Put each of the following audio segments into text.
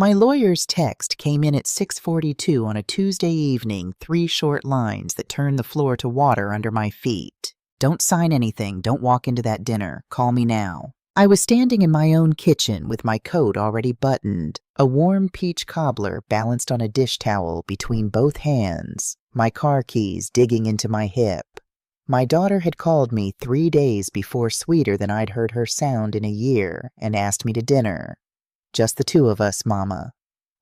My lawyer's text came in at 6:42 on a Tuesday evening, 3 short lines that turned the floor to water under my feet. Don't sign anything, don't walk into that dinner, call me now. I was standing in my own kitchen with my coat already buttoned, a warm peach cobbler balanced on a dish towel between both hands, my car keys digging into my hip. My daughter had called me 3 days before sweeter than I'd heard her sound in a year and asked me to dinner. Just the two of us, Mama.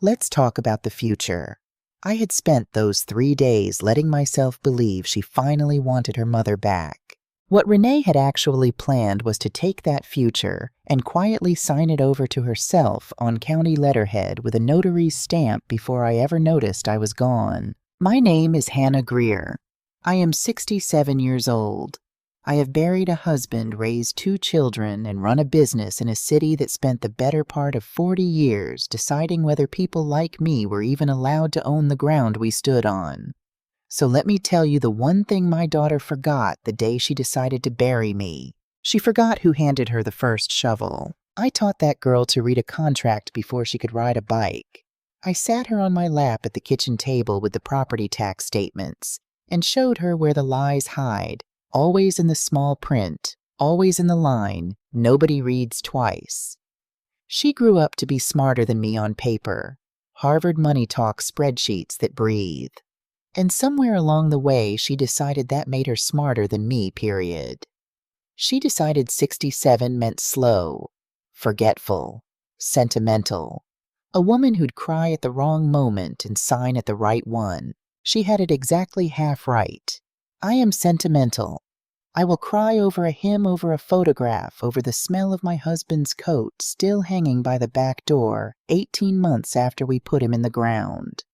Let's talk about the future. I had spent those 3 days letting myself believe she finally wanted her mother back. What Renee had actually planned was to take that future and quietly sign it over to herself on county letterhead with a notary's stamp before I ever noticed I was gone. My name is Hannah Greer. I am 67 years old. I have buried a husband, raised 2 children, and run a business in a city that spent the better part of 40 years deciding whether people like me were even allowed to own the ground we stood on. So let me tell you the one thing my daughter forgot the day she decided to bury me. She forgot who handed her the first shovel. I taught that girl to read a contract before she could ride a bike. I sat her on my lap at the kitchen table with the property tax statements and showed her where the lies hide, always in the small print, always in the line, nobody reads twice. She grew up to be smarter than me on paper, Harvard Money Talk spreadsheets that breathe. And somewhere along the way, she decided that made her smarter than me, period. She decided 67 meant slow, forgetful, sentimental. A woman who'd cry at the wrong moment and sign at the right one. She had it exactly half right. I am sentimental. I will cry over a hymn, over a photograph, over the smell of my husband's coat still hanging by the back door 18 months after we put him in the ground.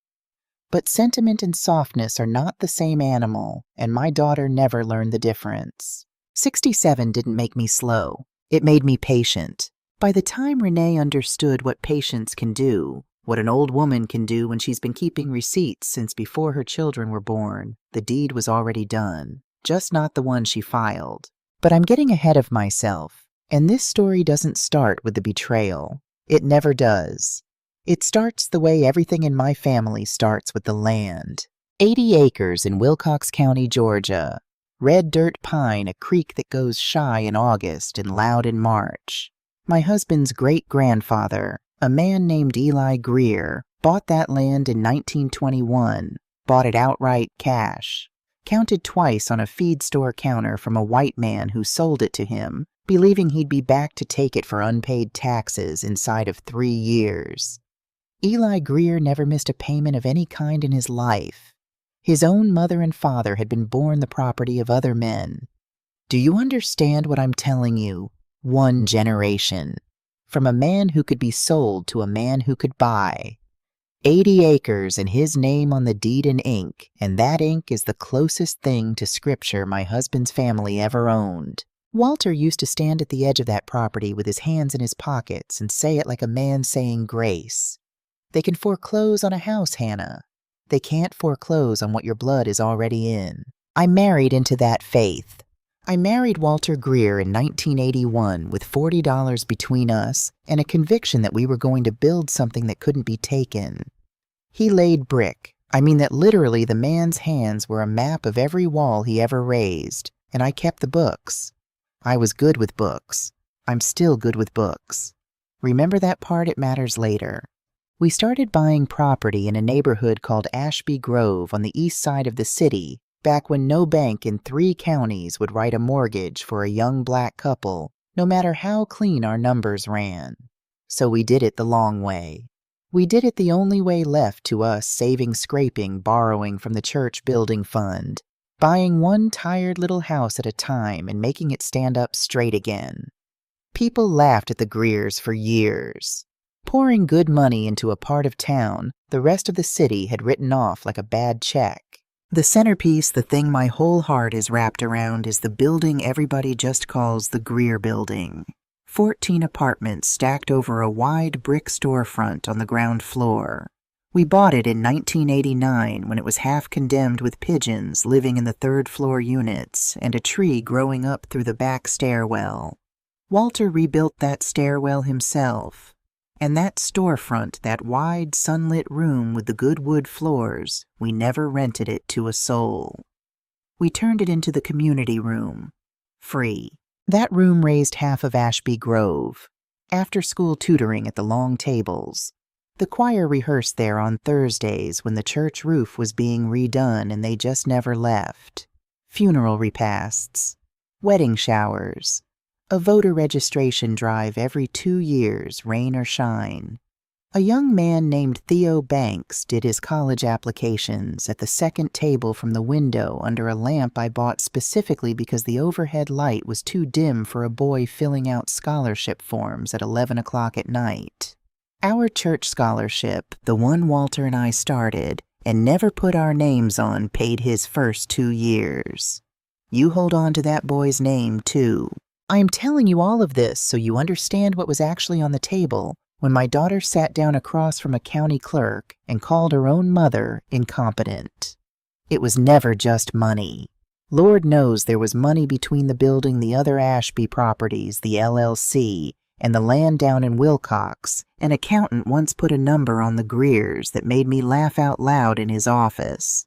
But sentiment and softness are not the same animal, and my daughter never learned the difference. 67 didn't make me slow. It made me patient. By the time Renee understood what patience can do, what an old woman can do when she's been keeping receipts since before her children were born, the deed was already done, just not the one she filed. But I'm getting ahead of myself, and this story doesn't start with the betrayal. It never does. It starts the way everything in my family starts, with the land. 80 acres in Wilcox County, Georgia. Red dirt pine, a creek that goes shy in August and loud in March. My husband's great-grandfather, a man named Eli Greer, bought that land in 1921, bought it outright cash, counted twice on a feed store counter from a white man who sold it to him, believing he'd be back to take it for unpaid taxes inside of 3 years. Eli Greer never missed a payment of any kind in his life. His own mother and father had been born the property of other men. Do you understand what I'm telling you? 1 generation. From a man who could be sold to a man who could buy. 80 acres and his name on the deed in ink, and that ink is the closest thing to scripture my husband's family ever owned. Walter used to stand at the edge of that property with his hands in his pockets and say it like a man saying grace. They can foreclose on a house, Hannah. They can't foreclose on what your blood is already in. I married into that faith. I married Walter Greer in 1981 with $40 between us and a conviction that we were going to build something that couldn't be taken. He laid brick. I mean that literally the man's hands were a map of every wall he ever raised, and I kept the books. I was good with books. I'm still good with books. Remember that part, it matters later. We started buying property in a neighborhood called Ashby Grove on the east side of the city, back when no bank in 3 counties would write a mortgage for a young black couple, no matter how clean our numbers ran. So we did it the long way. We did it the only way left to us, saving, scraping, borrowing from the church building fund, buying one tired little house at a time and making it stand up straight again. People laughed at the Greers for years. Pouring good money into a part of town the rest of the city had written off like a bad check. The centerpiece, the thing my whole heart is wrapped around, is the building everybody just calls the Greer Building. 14 apartments stacked over a wide brick storefront on the ground floor. We bought it in 1989 when it was half condemned with pigeons living in the 3rd floor units and a tree growing up through the back stairwell. Walter rebuilt that stairwell himself. And that storefront, that wide, sunlit room with the good wood floors, we never rented it to a soul. We turned it into the community room. Free. That room raised half of Ashby Grove. After-school tutoring at the long tables. The choir rehearsed there on Thursdays when the church roof was being redone and they just never left. Funeral repasts. Wedding showers. A voter registration drive every 2 years, rain or shine. A young man named Theo Banks did his college applications at the second table from the window under a lamp I bought specifically because the overhead light was too dim for a boy filling out scholarship forms at 11 o'clock at night. Our church scholarship, the one Walter and I started and never put our names on, paid his first 2 years. You hold on to that boy's name, too. I am telling you all of this so you understand what was actually on the table when my daughter sat down across from a county clerk and called her own mother incompetent. It was never just money. Lord knows there was money between the building the other Ashby properties, the LLC, and the land down in Wilcox. An accountant once put a number on the Greers that made me laugh out loud in his office.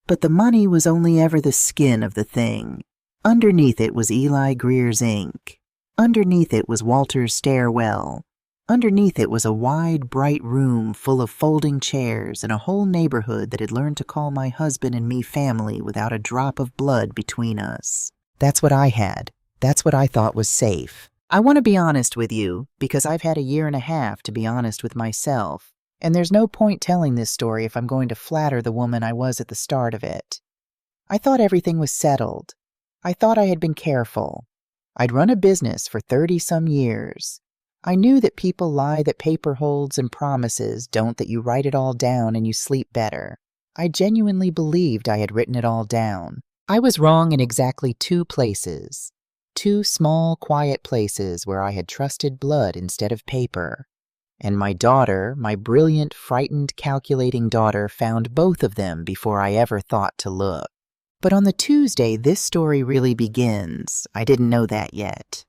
But the money was only ever the skin of the thing. Underneath it was Eli Greer's ink. Underneath it was Walter's stairwell. Underneath it was a wide, bright room full of folding chairs and a whole neighborhood that had learned to call my husband and me family without a drop of blood between us. That's what I had. That's what I thought was safe. I want to be honest with you, because I've had a year and a half to be honest with myself, and there's no point telling this story if I'm going to flatter the woman I was at the start of it. I thought everything was settled. I thought I had been careful. I'd run a business for 30-some years. I knew that people lie that paper holds and promises don't, that you write it all down and you sleep better. I genuinely believed I had written it all down. I was wrong in exactly 2 places. 2 small, quiet places where I had trusted blood instead of paper. And my daughter, my brilliant, frightened, calculating daughter, found both of them before I ever thought to look. But on the Tuesday this story really begins, I didn't know that yet.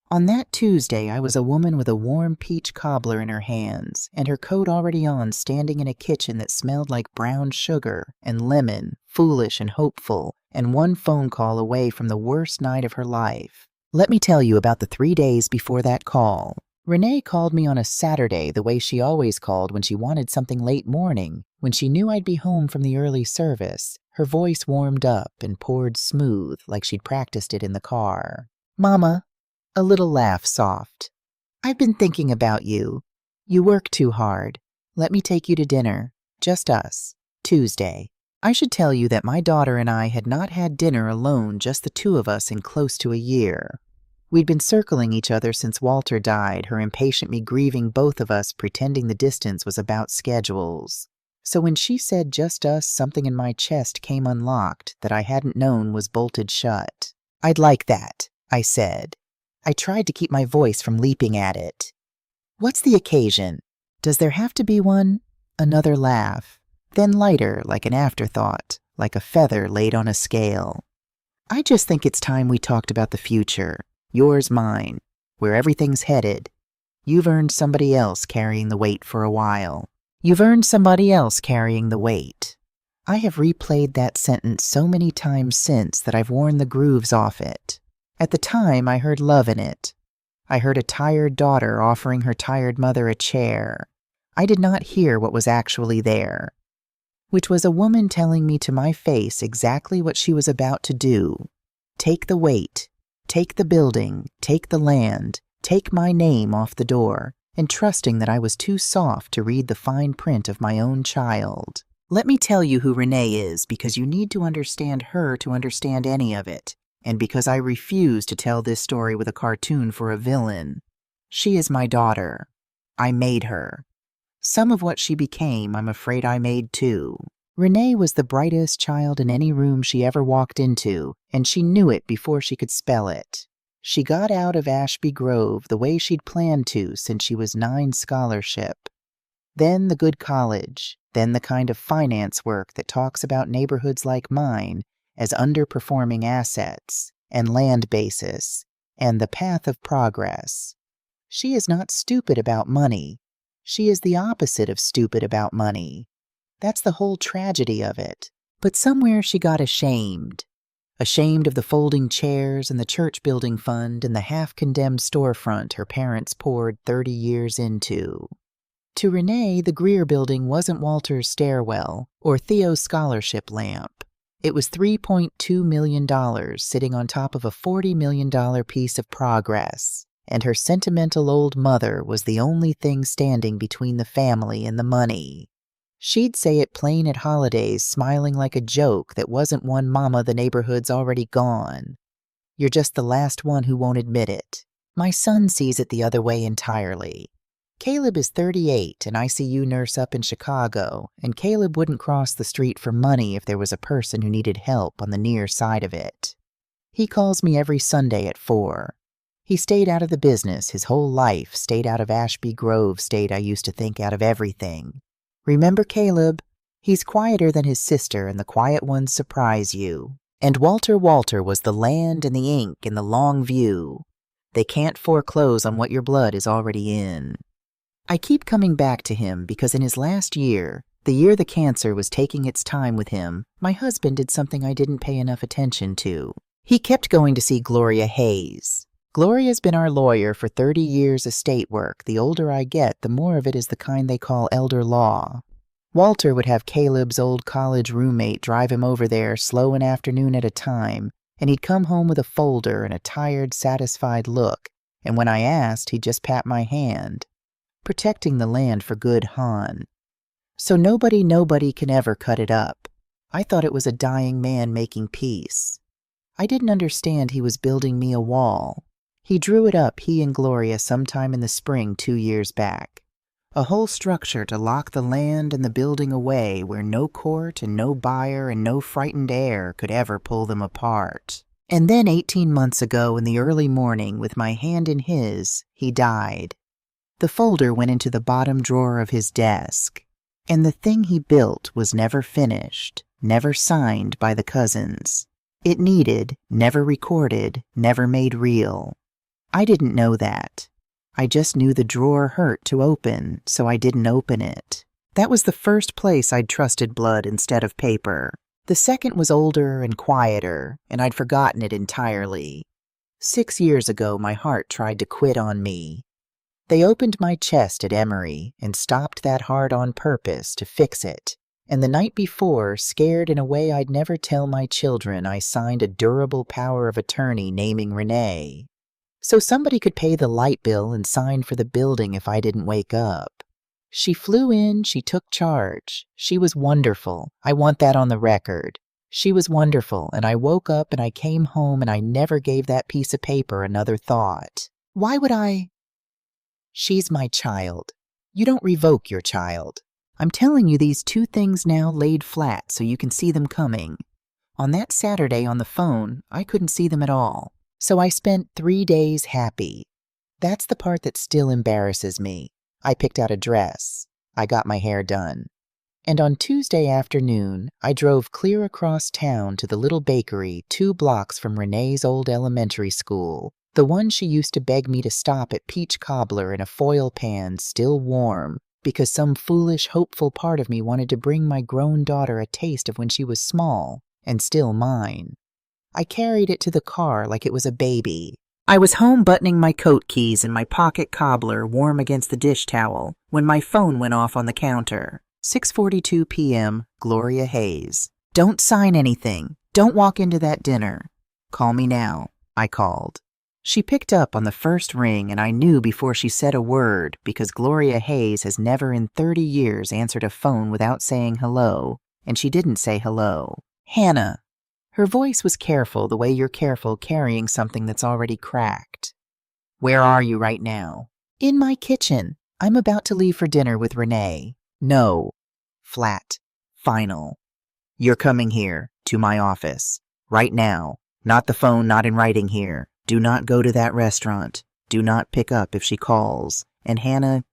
On that Tuesday, I was a woman with a warm peach cobbler in her hands, and her coat already on, standing in a kitchen that smelled like brown sugar and lemon, foolish and hopeful, and 1 phone call away from the worst night of her life. Let me tell you about the 3 days before that call. Renee called me on a Saturday the way she always called when she wanted something late morning. When she knew I'd be home from the early service, her voice warmed up and poured smooth like she'd practiced it in the car. "Mama." A little laugh soft. "I've been thinking about you. You work too hard. Let me take you to dinner. Just us. Tuesday." I should tell you that my daughter and I had not had dinner alone, just the 2 of us, in close to a year. We'd been circling each other since Walter died, her impatient me grieving both of us, pretending the distance was about schedules. So when she said just us, something in my chest came unlocked that I hadn't known was bolted shut. "I'd like that," I said. I tried to keep my voice from leaping at it. "What's the occasion? Does there have to be one?" Another laugh, then lighter, like an afterthought, like a feather laid on a scale. "I just think it's time we talked about the future. Yours, mine, where everything's headed. You've earned somebody else carrying the weight for a while. You've earned somebody else carrying the weight." I have replayed that sentence so many times since that I've worn the grooves off it. At the time, I heard love in it. I heard a tired daughter offering her tired mother a chair. I did not hear what was actually there, which was a woman telling me to my face exactly what she was about to do. Take the weight, take the building, take the land, take my name off the door, and trusting that I was too soft to read the fine print of my own child. Let me tell you who Renee is, because you need to understand her to understand any of it. And because I refuse to tell this story with a cartoon for a villain. She is my daughter. I made her. Some of what she became, I'm afraid I made too. Renee was the brightest child in any room she ever walked into, and she knew it before she could spell it. She got out of Ashby Grove the way she'd planned to since she was 9 scholarship. Then the good college, then the kind of finance work that talks about neighborhoods like mine as underperforming assets, and land basis, and the path of progress. She is not stupid about money. She is the opposite of stupid about money. That's the whole tragedy of it. But somewhere she got ashamed. Ashamed of the folding chairs and the church building fund and the half-condemned storefront her parents poured 30 years into. To Renee, the Greer building wasn't Walter's stairwell or Theo's scholarship lamp. It was $3.2 million sitting on top of a $40 million piece of progress, and her sentimental old mother was the only thing standing between the family and the money. She'd say it plain at holidays, smiling like a joke that wasn't one mama the neighborhood's already gone. You're just the last one who won't admit it. My son sees it the other way entirely. Caleb is 38, an ICU nurse up in Chicago, and Caleb wouldn't cross the street for money if there was a person who needed help on the near side of it. He calls me every Sunday at 4. He stayed out of the business his whole life, stayed out of Ashby Grove, stayed I used to think out of everything. Remember Caleb? He's quieter than his sister, and the quiet ones surprise you. And Walter was the land and the ink and the long view. They can't foreclose on what your blood is already in. I keep coming back to him because in his last year, the year the cancer was taking its time with him, my husband did something I didn't pay enough attention to. He kept going to see Gloria Hayes. Gloria's been our lawyer for 30 years estate work. The older I get, the more of it is the kind they call elder law. Walter would have Caleb's old college roommate drive him over there slow an afternoon at a time, and he'd come home with a folder and a tired, satisfied look, and when I asked, he'd just pat my hand. Protecting the land for good Han. So nobody can ever cut it up. I thought it was a dying man making peace. I didn't understand he was building me a wall. He drew it up, he and Gloria, sometime in the spring 2 years back. A whole structure to lock the land and the building away where no court and no buyer and no frightened heir could ever pull them apart. And then 18 months ago in the early morning, with my hand in his, he died. The folder went into the bottom drawer of his desk, and the thing he built was never finished, never signed by the cousins. It needed, never recorded, never made real. I didn't know that. I just knew the drawer hurt to open, so I didn't open it. That was the first place I'd trusted blood instead of paper. The second was older and quieter, and I'd forgotten it entirely. 6 years ago, my heart tried to quit on me. They opened my chest at Emory and stopped that heart on purpose to fix it. And the night before, scared in a way I'd never tell my children, I signed a durable power of attorney naming Renee. So somebody could pay the light bill and sign for the building if I didn't wake up. She flew in, she took charge. She was wonderful. I want that on the record. She was wonderful, and I woke up and I came home and I never gave that piece of paper another thought. Why would I? She's my child. You don't revoke your child. I'm telling you these 2 things now laid flat so you can see them coming. On that Saturday on the phone, I couldn't see them at all. So I spent 3 days happy. That's the part that still embarrasses me. I picked out a dress. I got my hair done. And on Tuesday afternoon, I drove clear across town to the little bakery 2 blocks from Renee's old elementary school. The one she used to beg me to stop at peach cobbler in a foil pan still warm, because some foolish, hopeful part of me wanted to bring my grown daughter a taste of when she was small, and still mine. I carried it to the car like it was a baby. I was home buttoning my coat keys and my pocket cobbler warm against the dish towel when my phone went off on the counter. 6:42 p.m., Gloria Hayes. Don't sign anything. Don't walk into that dinner. Call me now, I called. She picked up on the first ring, and I knew before she said a word, because Gloria Hayes has never in 30 years answered a phone without saying hello, and she didn't say hello. Hannah. Her voice was careful, the way you're careful carrying something that's already cracked. Where are you right now? In my kitchen. I'm about to leave for dinner with Renee. No. Flat. Final. You're coming here, to my office. Right now. Not the phone, not in writing here. Do not go to that restaurant. Do not pick up if she calls. And Hannah,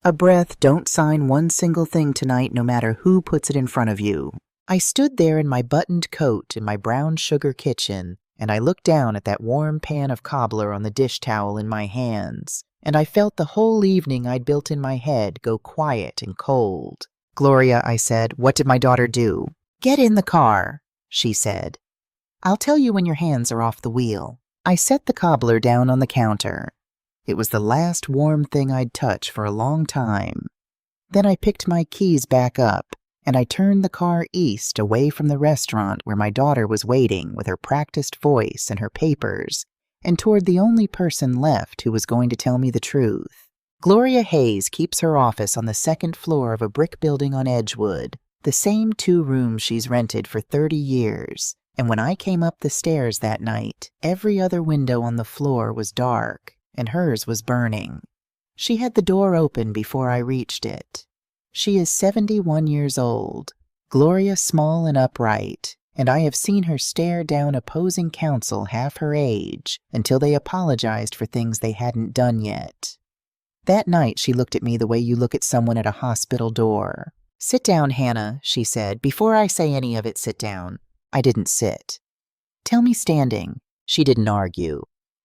a breath, don't sign one single thing tonight no matter who puts it in front of you. I stood there in my buttoned coat in my brown sugar kitchen, and I looked down at that warm pan of cobbler on the dish towel in my hands, and I felt the whole evening I'd built in my head go quiet and cold. "Gloria," I said, "what did my daughter do?" "Get in the car," she said. "I'll tell you when your hands are off the wheel." I set the cobbler down on the counter. It was the last warm thing I'd touch for a long time. Then I picked my keys back up, and I turned the car east away from the restaurant where my daughter was waiting with her practiced voice and her papers, and toward the only person left who was going to tell me the truth. Gloria Hayes keeps her office on the second floor of a brick building on Edgewood, the same 2 rooms she's rented for 30 years, and when I came up the stairs that night, every other window on the floor was dark, and hers was burning. She had the door open before I reached it. She is 71 years old, Gloria small and upright, and I have seen her stare down opposing counsel half her age until they apologized for things they hadn't done yet. That night she looked at me the way you look at someone at a hospital door. "Sit down, Hannah," she said. "Before I say any of it, sit down." I didn't sit. "Tell me standing." She didn't argue.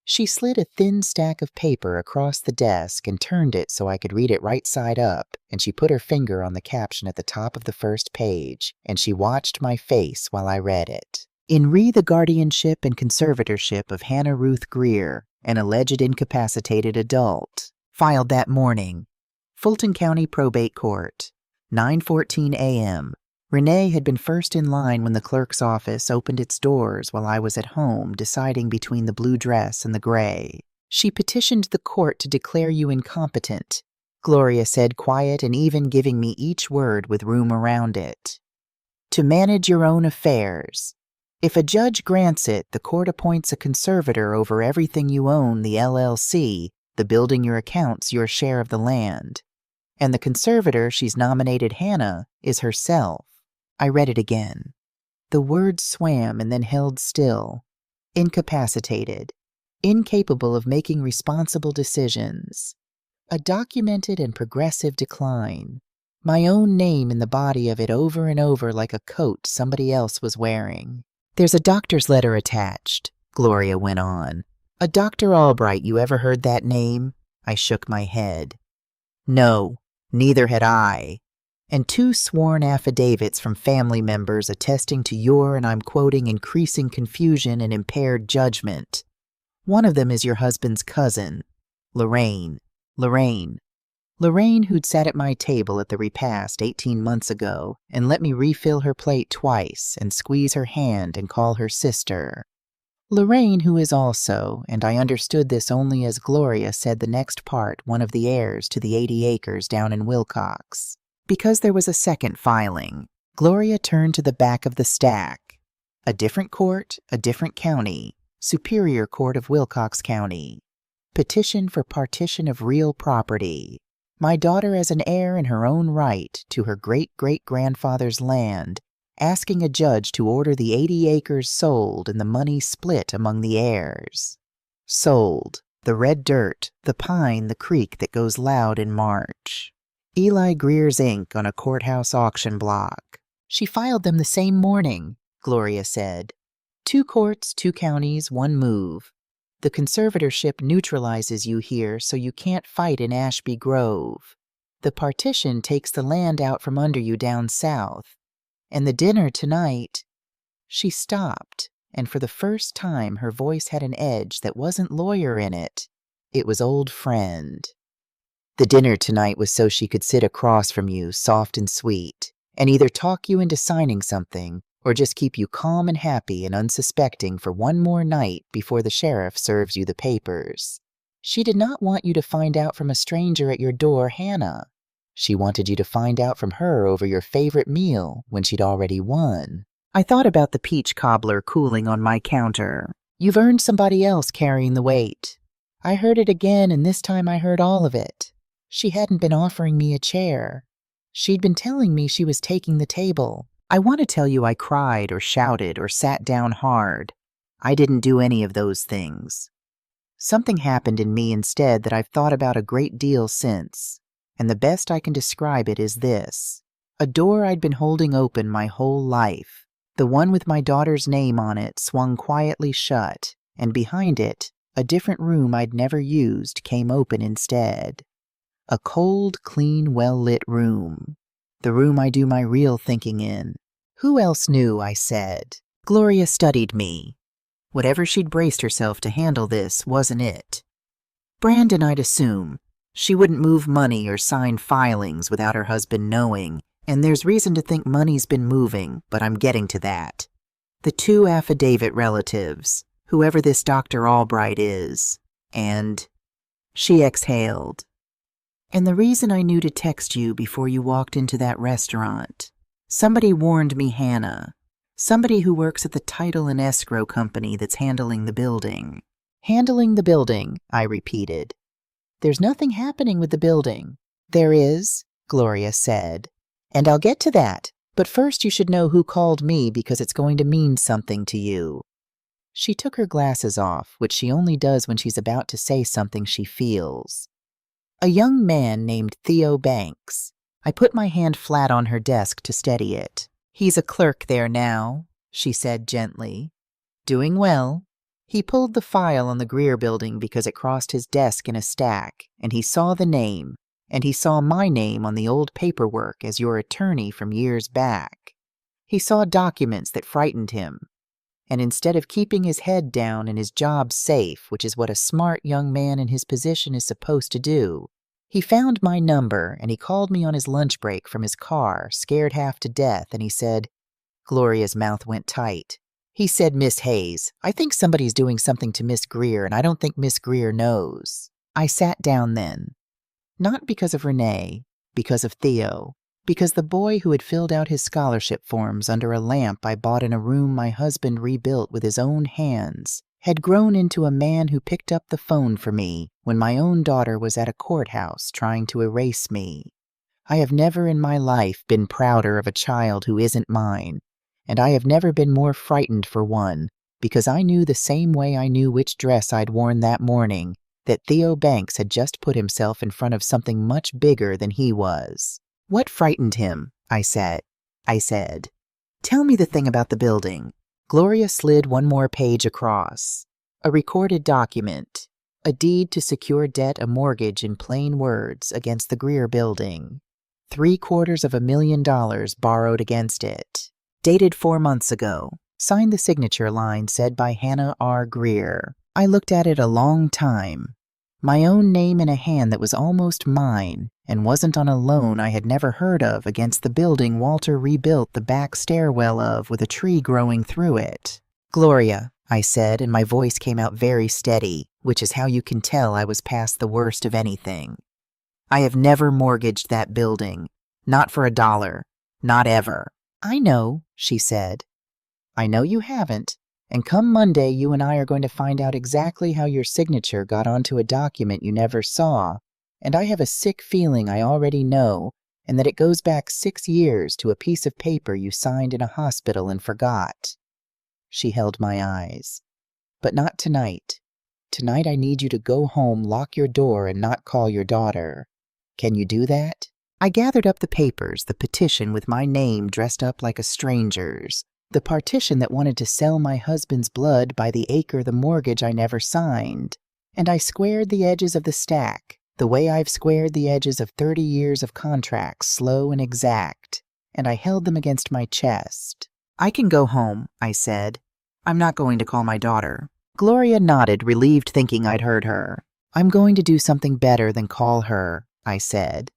She slid a thin stack of paper across the desk and turned it so I could read it right side up, and she put her finger on the caption at the top of the first page, and she watched my face while I read it. "In re the guardianship and conservatorship of Hannah Ruth Greer, an alleged incapacitated adult, filed that morning, Fulton County Probate Court, 9:14 a.m. Renee had been first in line when the clerk's office opened its doors while I was at home deciding between the blue dress and the gray. She petitioned the court to declare you incompetent, Gloria said, quiet and even giving me each word with room around it. To manage your own affairs. If a judge grants it, the court appoints a conservator over everything you own, the LLC, the building, your accounts, your share of the land. And the conservator she's nominated, Hannah, is herself. I read it again. The words swam and then held still. Incapacitated. Incapable of making responsible decisions. A documented and progressive decline. My own name in the body of it over and over like a coat somebody else was wearing. "There's a doctor's letter attached," Gloria went on. "A Dr. Albright, you ever heard that name?" I shook my head. "No, neither had I. And 2 sworn affidavits from family members attesting to your, and I'm quoting, increasing confusion and impaired judgment. One of them is your husband's cousin, Lorraine, who'd sat at my table at the repast 18 months ago and let me refill her plate twice and squeeze her hand and call her sister. Lorraine, who is also, and I understood this only as Gloria said the next part, one of the heirs to the 80 acres down in Wilcox. Because there was a second filing, Gloria turned to the back of the stack. A different court, a different county, Superior Court of Wilcox County. Petition for partition of real property. My daughter as an heir in her own right to her great-great-grandfather's land, asking a judge to order the 80 acres sold and the money split among the heirs. Sold. The red dirt, the pine, the creek that goes loud in March. Eli Greer's ink on a courthouse auction block. She filed them the same morning, Gloria said. 2 courts, 2 counties, 1 move. The conservatorship neutralizes you here so you can't fight in Ashby Grove. The partition takes the land out from under you down south. And the dinner tonight. She stopped, and for the first time her voice had an edge that wasn't lawyer in it. It was old friend. The dinner tonight was so she could sit across from you, soft and sweet, and either talk you into signing something or just keep you calm and happy and unsuspecting for one more night before the sheriff serves you the papers. She did not want you to find out from a stranger at your door, Hannah. She wanted you to find out from her over your favorite meal when she'd already won. I thought about the peach cobbler cooling on my counter. You've earned somebody else carrying the weight. I heard it again, and this time I heard all of it. She hadn't been offering me a chair. She'd been telling me she was taking the table. I want to tell you I cried or shouted or sat down hard. I didn't do any of those things. Something happened in me instead that I've thought about a great deal since, and the best I can describe it is this. A door I'd been holding open my whole life, the one with my daughter's name on it, swung quietly shut, and behind it, A different room I'd never used came open instead. A cold, clean, well-lit room. The room I do my real thinking in. Who else knew, I said. Gloria studied me. Whatever she'd braced herself to handle this wasn't it. Brandon, I'd assume. She wouldn't move money or sign filings without her husband knowing, and there's reason to think money's been moving, but I'm getting to that. The two affidavit relatives, whoever this Dr. Albright is, and... She exhaled. And the reason I knew to text you before you walked into that restaurant. Somebody warned me, Hannah. Somebody who works at the title and escrow company that's handling the building. Handling the building, I repeated. There's nothing happening with the building. There is, Gloria said. And I'll get to that, but first you should know who called me because it's going to mean something to you. She took her glasses off, which she only does when she's about to say something she feels. A young man named Theo Banks. I put my hand flat on her desk to steady it. He's a clerk there now, she said gently. Doing well. He pulled the file on the Greer building because it crossed his desk in a stack, and he saw the name, and he saw my name on the old paperwork as your attorney from years back. He saw documents that frightened him, and instead of keeping his head down and his job safe, which is what a smart young man in his position is supposed to do, he found my number and he called me on his lunch break from his car, scared half to death, and he said, Gloria's mouth went tight. He said, Miss Hayes, I think somebody's doing something to Miss Greer, and I don't think Miss Greer knows. I sat down then. Not because of Renee, because of Theo, because the boy who had filled out his scholarship forms under a lamp I bought in a room my husband rebuilt with his own hands had grown into a man who picked up the phone for me when my own daughter was at a courthouse trying to erase me. I have never in my life been prouder of a child who isn't mine, and I have never been more frightened for one, because I knew the same way I knew which dress I'd worn that morning, that Theo Banks had just put himself in front of something much bigger than he was. What frightened him? I said. Tell me the thing about the building. Gloria slid one more page across. A recorded document. A deed to secure debt, a mortgage in plain words against the Greer building. $750,000 borrowed against it. Dated 4 months ago. Signed the signature line said by Hannah R. Greer. I looked at it a long time. My own name in a hand that was almost mine and wasn't on a loan I had never heard of against the building Walter rebuilt the back stairwell of with a tree growing through it. Gloria, I said, and my voice came out very steady, which is how you can tell I was past the worst of anything. I have never mortgaged that building. Not for $1. Not ever. I know, she said. I know you haven't. And come Monday, you and I are going to find out exactly how your signature got onto a document you never saw, and I have a sick feeling I already know, and that it goes back 6 years to a piece of paper you signed in a hospital and forgot. She held my eyes. But not tonight. Tonight I need you to go home, lock your door, and not call your daughter. Can you do that? I gathered up the papers, the petition with my name dressed up like a stranger's, the partition that wanted to sell my husband's blood by the acre the mortgage I never signed, and I squared the edges of the stack, the way I've squared the edges of 30 years of contracts, slow and exact, and I held them against my chest. I can go home, I said. I'm not going to call my daughter. Gloria nodded, relieved, thinking I'd heard her. I'm going to do something better than call her, I said.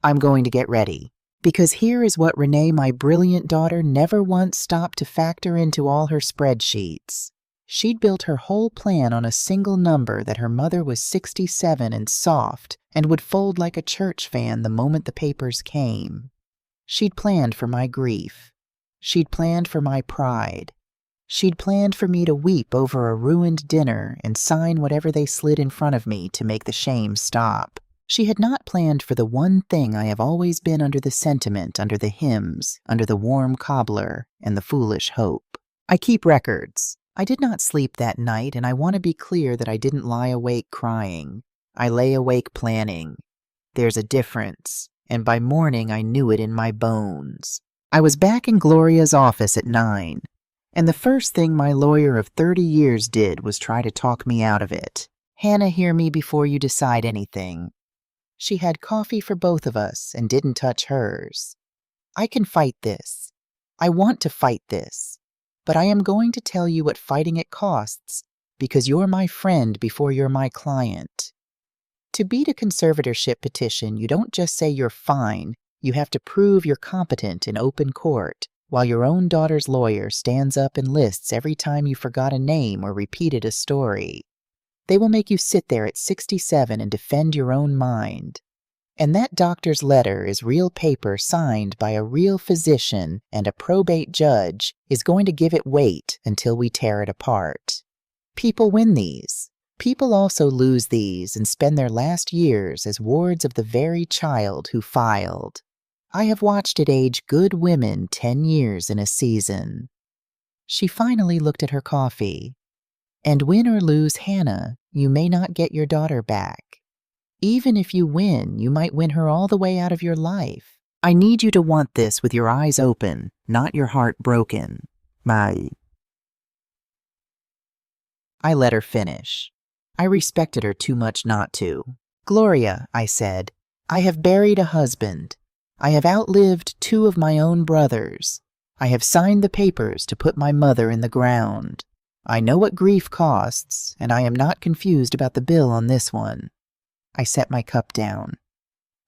I'm going to get ready. Because here is what Renee, my brilliant daughter, never once stopped to factor into all her spreadsheets. She'd built her whole plan on a single number that her mother was 67 and soft and would fold like a church fan the moment the papers came. She'd planned for my grief. She'd planned for my pride. She'd planned for me to weep over a ruined dinner and sign whatever they slid in front of me to make the shame stop. She had not planned for the one thing I have always been under the sentiment, under the hymns, under the warm cobbler, and the foolish hope. I keep records. I did not sleep that night, and I want to be clear that I didn't lie awake crying. I lay awake planning. There's a difference, and by morning I knew it in my bones. I was back in Gloria's office at 9. And the first thing my lawyer of 30 years did was try to talk me out of it. Hannah, hear me before you decide anything. She had coffee for both of us and didn't touch hers. I can fight this. I want to fight this. But I am going to tell you what fighting it costs, because you're my friend before you're my client. To beat a conservatorship petition, you don't just say you're fine, you have to prove you're competent in open court, while your own daughter's lawyer stands up and lists every time you forgot a name or repeated a story. They will make you sit there at 67 and defend your own mind. And that doctor's letter is real paper signed by a real physician, and a probate judge is going to give it weight until we tear it apart. People win these. People also lose these and spend their last years as wards of the very child who filed. I have watched it age good women 10 years in a season. She finally looked at her coffee. And win or lose Hannah, you may not get your daughter back. Even if you win, you might win her all the way out of your life. I need you to want this with your eyes open, not your heart broken. I let her finish. I respected her too much not to. Gloria, I said, I have buried a husband. I have outlived 2 of my own brothers. I have signed the papers to put my mother in the ground. I know what grief costs, and I am not confused about the bill on this one. I set my cup down.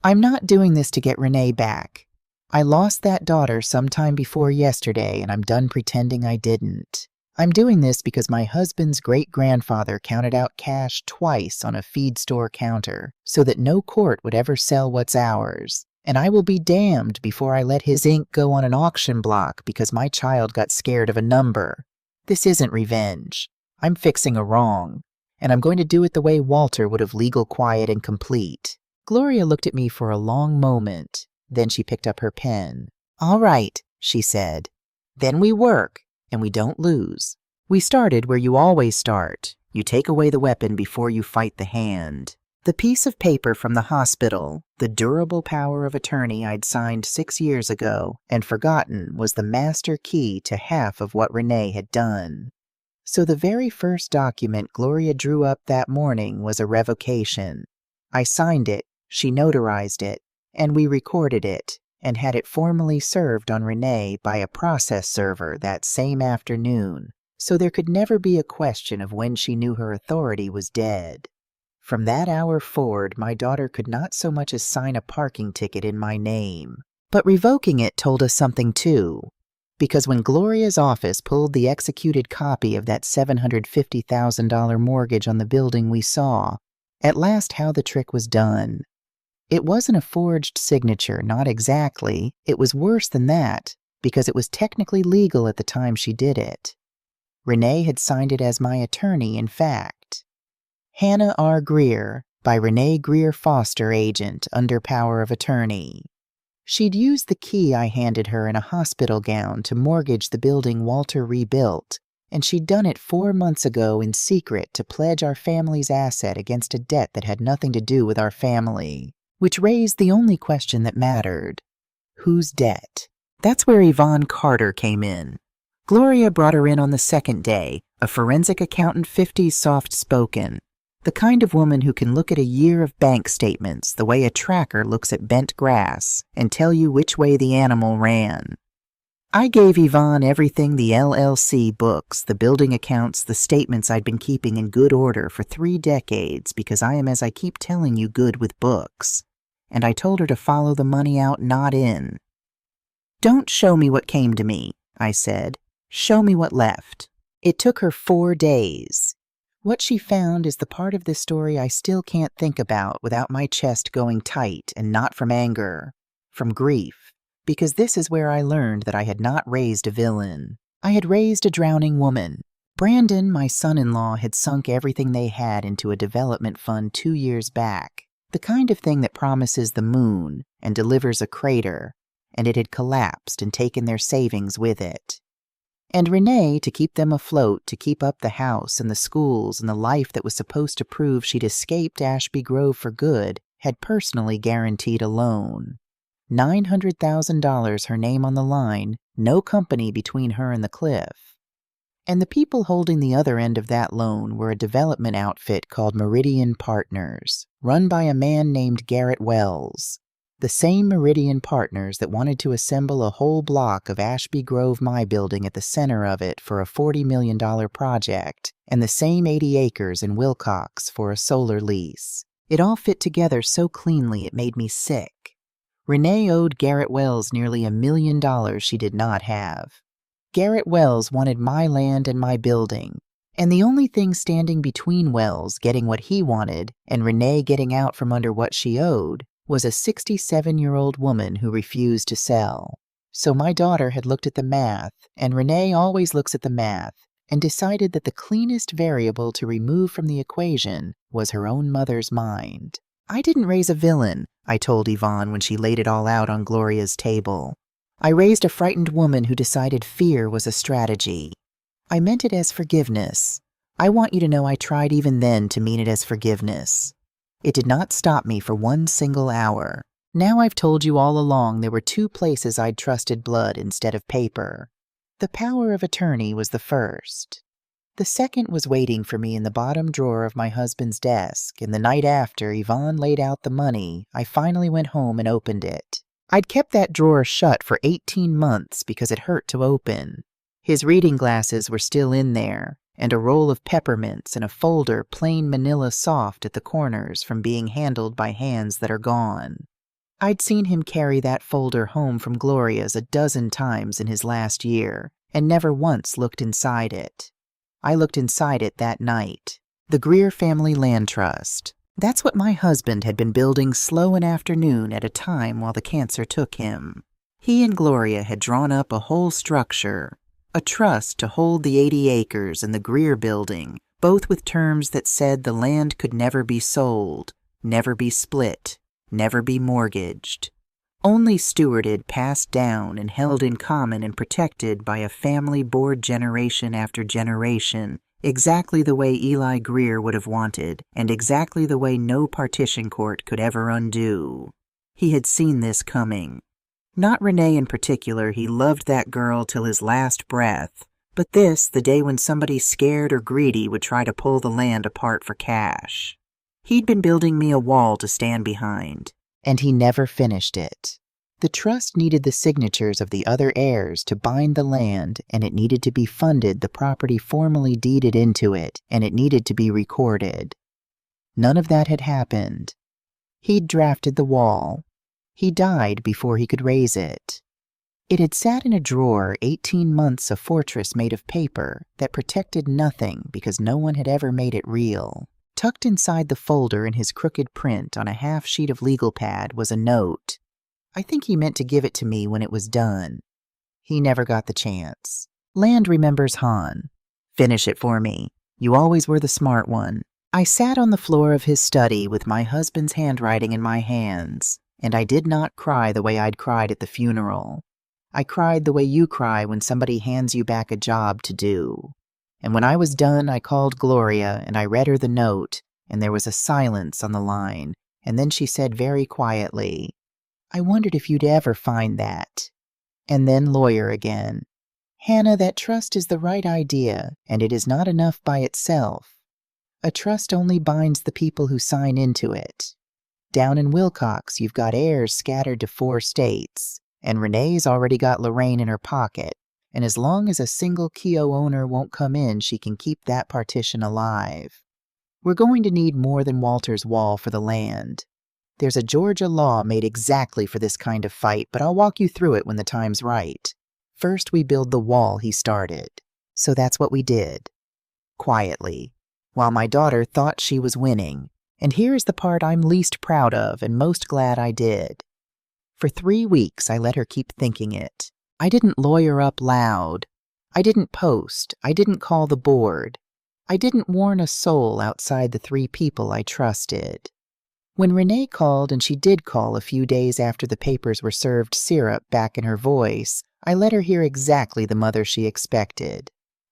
I'm not doing this to get Renee back. I lost that daughter sometime before yesterday, and I'm done pretending I didn't. I'm doing this because my husband's great-grandfather counted out cash twice on a feed store counter, so that no court would ever sell what's ours. And I will be damned before I let his ink go on an auction block because my child got scared of a number. This isn't revenge. I'm fixing a wrong. And I'm going to do it the way Walter would have legal, quiet, and complete. Gloria looked at me for a long moment. Then she picked up her pen. All right, she said. Then we work, and we don't lose. We started where you always start. You take away the weapon before you fight the hand. The piece of paper from the hospital, the durable power of attorney I'd signed 6 years ago and forgotten, was the master key to half of what Renee had done. So the very first document Gloria drew up that morning was a revocation. I signed it, she notarized it, and we recorded it, and had it formally served on Renee by a process server that same afternoon, so there could never be a question of when she knew her authority was dead. From that hour forward, my daughter could not so much as sign a parking ticket in my name. But revoking it told us something too. Because when Gloria's office pulled the executed copy of that $750,000 mortgage on the building we saw, at last how the trick was done. It wasn't a forged signature, not exactly. It was worse than that, because it was technically legal at the time she did it. Renee had signed it as my attorney, in fact. Hannah R. Greer, by Renee Greer Foster, agent, under power of attorney. She'd used the key I handed her in a hospital gown to mortgage the building Walter rebuilt, and she'd done it 4 months ago in secret to pledge our family's asset against a debt that had nothing to do with our family, which raised the only question that mattered. Whose debt? That's where Yvonne Carter came in. Gloria brought her in on the second day, a forensic accountant, 50s soft-spoken. The kind of woman who can look at a year of bank statements the way a tracker looks at bent grass and tell you which way the animal ran. I gave Yvonne everything: the LLC books, the building accounts, the statements I'd been keeping in good order for 3 decades because I am, as I keep telling you, good with books. And I told her to follow the money out, not in. Don't show me what came to me, I said. Show me what left. It took her 4 days. What she found is the part of this story I still can't think about without my chest going tight, and not from anger, from grief, because this is where I learned that I had not raised a villain. I had raised a drowning woman. Brandon, my son-in-law, had sunk everything they had into a development fund 2 years back, the kind of thing that promises the moon and delivers a crater, and it had collapsed and taken their savings with it. And Renee, to keep them afloat, to keep up the house and the schools and the life that was supposed to prove she'd escaped Ashby Grove for good, had personally guaranteed a loan. $900,000, her name on the line, no company between her and the cliff. And the people holding the other end of that loan were a development outfit called Meridian Partners, run by a man named Garrett Wells. The same Meridian Partners that wanted to assemble a whole block of Ashby Grove My Building at the center of it for a $40 million project, and the same 80 acres in Wilcox for a solar lease. It all fit together so cleanly it made me sick. Renee owed Garrett Wells nearly $1 million she did not have. Garrett Wells wanted my land and my building, and the only thing standing between Wells getting what he wanted and Renee getting out from under what she owed was a 67-year-old woman who refused to sell. So my daughter had looked at the math, and Renee always looks at the math, and decided that the cleanest variable to remove from the equation was her own mother's mind. I didn't raise a villain, I told Yvonne when she laid it all out on Gloria's table. I raised a frightened woman who decided fear was a strategy. I meant it as forgiveness. I want you to know I tried even then to mean it as forgiveness. It did not stop me for one single hour. Now I've told you all along there were two places I'd trusted blood instead of paper. The power of attorney was the first. The second was waiting for me in the bottom drawer of my husband's desk, and the night after Yvonne laid out the money, I finally went home and opened it. I'd kept that drawer shut for 18 months because it hurt to open. His reading glasses were still in there, and a roll of peppermints and a folder plain manila soft at the corners from being handled by hands that are gone. I'd seen him carry that folder home from Gloria's a dozen times in his last year, and never once looked inside it. I looked inside it that night. The Greer Family Land Trust. That's what my husband had been building slow an afternoon at a time while the cancer took him. He and Gloria had drawn up a whole structure, a trust to hold the 80 acres and the Greer building, both with terms that said the land could never be sold, never be split, never be mortgaged. Only stewarded, passed down, and held in common and protected by a family board generation after generation, exactly the way Eli Greer would have wanted, and exactly the way no partition court could ever undo. He had seen this coming. Not Renee in particular, he loved that girl till his last breath, but this the day when somebody scared or greedy would try to pull the land apart for cash. He'd been building me a wall to stand behind, and he never finished it. The trust needed the signatures of the other heirs to bind the land, and it needed to be funded, the property formally deeded into it, and it needed to be recorded. None of that had happened. He'd drafted the wall. He died before he could raise it. It had sat in a drawer 18 months, a fortress made of paper that protected nothing because no one had ever made it real. Tucked inside the folder in his crooked print on a half sheet of legal pad was a note. I think he meant to give it to me when it was done. He never got the chance. Land remembers Han. Finish it for me. You always were the smart one. I sat on the floor of his study with my husband's handwriting in my hands, and I did not cry the way I'd cried at the funeral. I cried the way you cry when somebody hands you back a job to do. And when I was done, I called Gloria and I read her the note, and there was a silence on the line, and then she said very quietly, "I wondered if you'd ever find that." And then lawyer again. "Hannah, that trust is the right idea, and it is not enough by itself. A trust only binds the people who sign into it. Down in Wilcox, you've got heirs scattered to 4 states, and Renee's already got Lorraine in her pocket, and as long as a single Keogh owner won't come in, she can keep that partition alive. We're going to need more than Walter's wall for the land. There's a Georgia law made exactly for this kind of fight, but I'll walk you through it when the time's right. First, we build the wall he started. So that's what we did. Quietly, while my daughter thought she was winning. And here is the part I'm least proud of and most glad I did. For 3 weeks, I let her keep thinking it. I didn't lawyer up loud. I didn't post. I didn't call the board. I didn't warn a soul outside the 3 people I trusted. When Renee called, and she did call a few days after the papers were served syrup back in her voice, I let her hear exactly the mother she expected.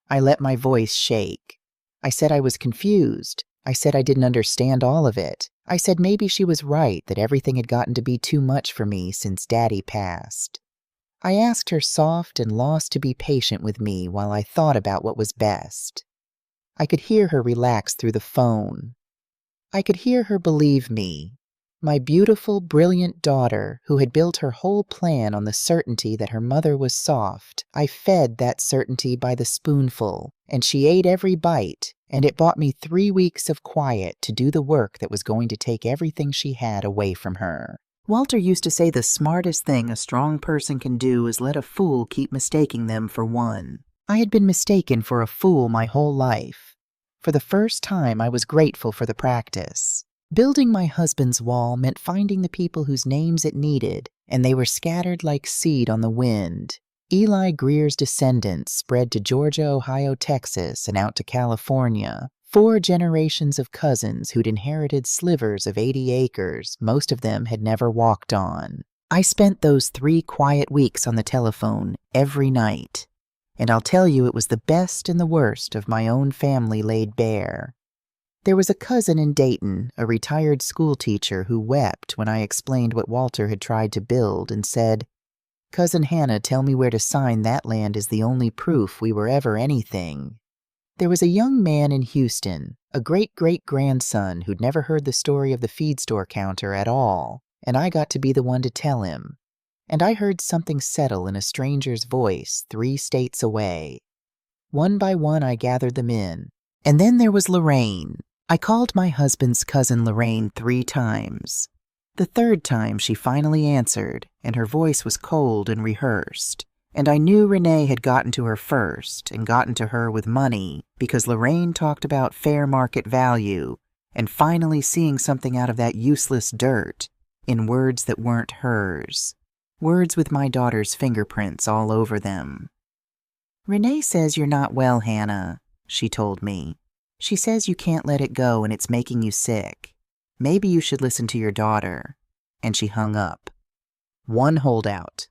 I let my voice shake. I said I was confused. I said I didn't understand all of it. I said maybe she was right, that everything had gotten to be too much for me since Daddy passed. I asked her soft and lost to be patient with me while I thought about what was best. I could hear her relax through the phone. I could hear her believe me, my beautiful, brilliant daughter who had built her whole plan on the certainty that her mother was soft. I fed that certainty by the spoonful, and she ate every bite, and it bought me 3 weeks of quiet to do the work that was going to take everything she had away from her. Walter used to say the smartest thing a strong person can do is let a fool keep mistaking them for one. I had been mistaken for a fool my whole life. For the first time, I was grateful for the practice. Building my husband's wall meant finding the people whose names it needed, and they were scattered like seed on the wind. Eli Greer's descendants spread to Georgia, Ohio, Texas, and out to California. 4 generations of cousins who'd inherited slivers of 80 acres most of them had never walked on. I spent those 3 quiet weeks on the telephone every night, and I'll tell you it was the best and the worst of my own family laid bare. There was a cousin in Dayton, a retired school teacher, who wept when I explained what Walter had tried to build and said, "Cousin Hannah, tell me where to sign. That land is the only proof we were ever anything." There was a young man in Houston, a great-great-grandson who'd never heard the story of the feed store counter at all, and I got to be the one to tell him. And I heard something settle in a stranger's voice 3 states away. One by one I gathered them in. And then there was Lorraine. I called my husband's cousin Lorraine 3 times. The 3rd time she finally answered, and her voice was cold and rehearsed. And I knew Renee had gotten to her first, and gotten to her with money, because Lorraine talked about fair market value, and finally seeing something out of that useless dirt, in words that weren't hers. Words with my daughter's fingerprints all over them. "Renee says you're not well, Hannah," she told me. "She says you can't let it go and it's making you sick. Maybe you should listen to your daughter." And she hung up. One holdout.